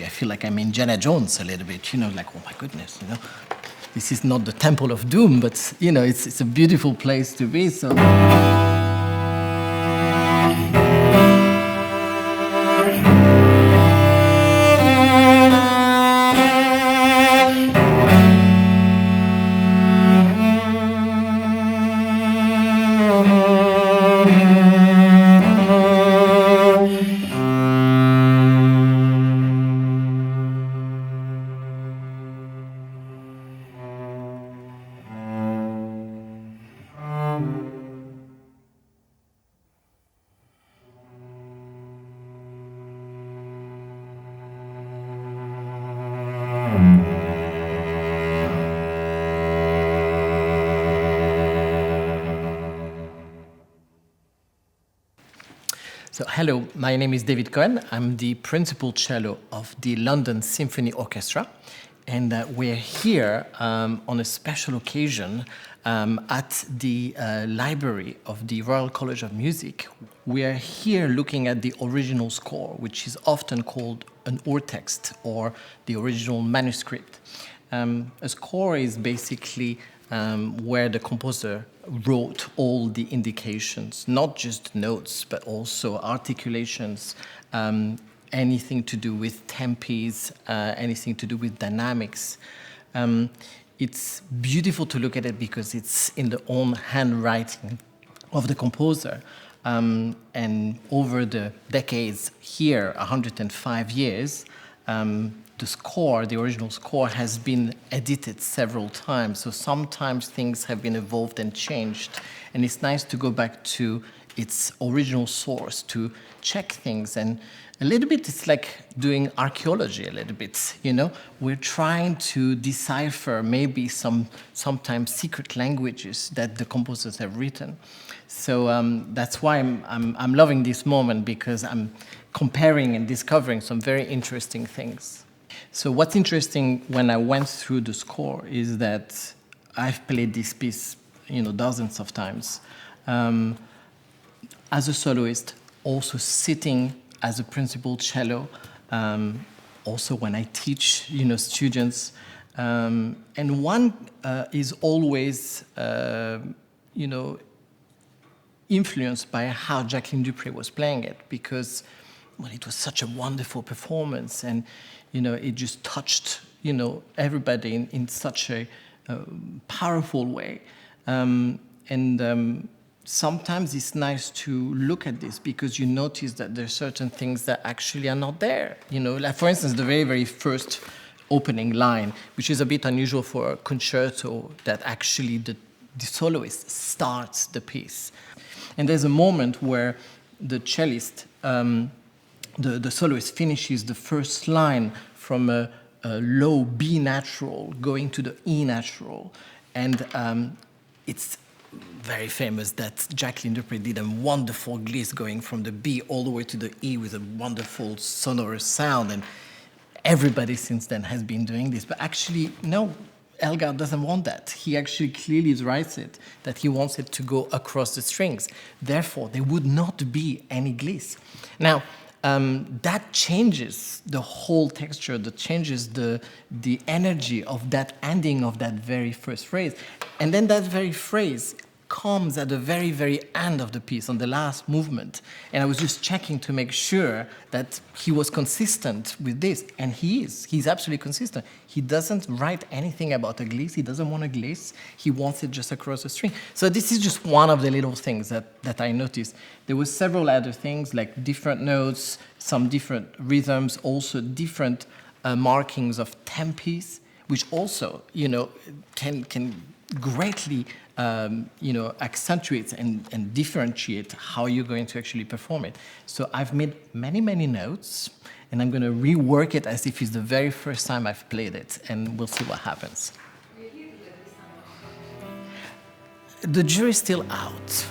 I feel like I'm Indiana Jones a little bit, like, oh my goodness, This is not the Temple of Doom, but, it's a beautiful place to be, so... So, hello, my name is David Cohen. I'm the principal cello of the London Symphony Orchestra. And we're here on a special occasion at the library of the Royal College of Music. We're here looking at the original score, which is often called an urtext, or the original manuscript. A score is basically where the composer wrote all the indications, not just notes, but also articulations, anything to do with tempis, anything to do with dynamics. It's beautiful to look at it because it's in the own handwriting of the composer. And over the decades here, 105 years, the original score has been edited several times. So sometimes things have been evolved and changed. And it's nice to go back to its original source to check things. And a little bit, it's like doing archaeology a little bit, We're trying to decipher maybe sometimes secret languages that the composers have written. So that's why I'm loving this moment, because I'm comparing and discovering some very interesting things. So what's interesting when I went through the score is that I've played this piece, dozens of times. As a soloist, also sitting as a principal cello, also when I teach, students. And one is always, influenced by how Jacqueline du Pré was playing it, because it was such a wonderful performance, and it just touched everybody in such a powerful way. Sometimes it's nice to look at this because you notice that there are certain things that actually are not there. Like, for instance, the very, very first opening line, which is a bit unusual for a concerto, that actually the soloist starts the piece. And there's a moment where the cellist, the soloist finishes the first line from a low B natural going to the E natural. And it's very famous that Jacqueline du Pré did a wonderful glisse going from the B all the way to the E with a wonderful sonorous sound. And everybody since then has been doing this. But actually, no, Elgar doesn't want that. He actually clearly writes it, that he wants it to go across the strings. Therefore, there would not be any glisse. Now, that changes the whole texture, that changes the energy of that ending of that very first phrase. And then that very phrase comes at the very, very end of the piece, on the last movement. And I was just checking to make sure that he was consistent with this. And he is. He's absolutely consistent. He doesn't write anything about a glisse. He doesn't want a glisse. He wants it just across the string. So this is just one of the little things that I noticed. There were several other things, like different notes, some different rhythms, also different markings of tempis, which also, can greatly accentuate and differentiate how you're going to actually perform it. So I've made many, many notes, and I'm going to rework it as if it's the very first time I've played it, and we'll see what happens. The jury's still out.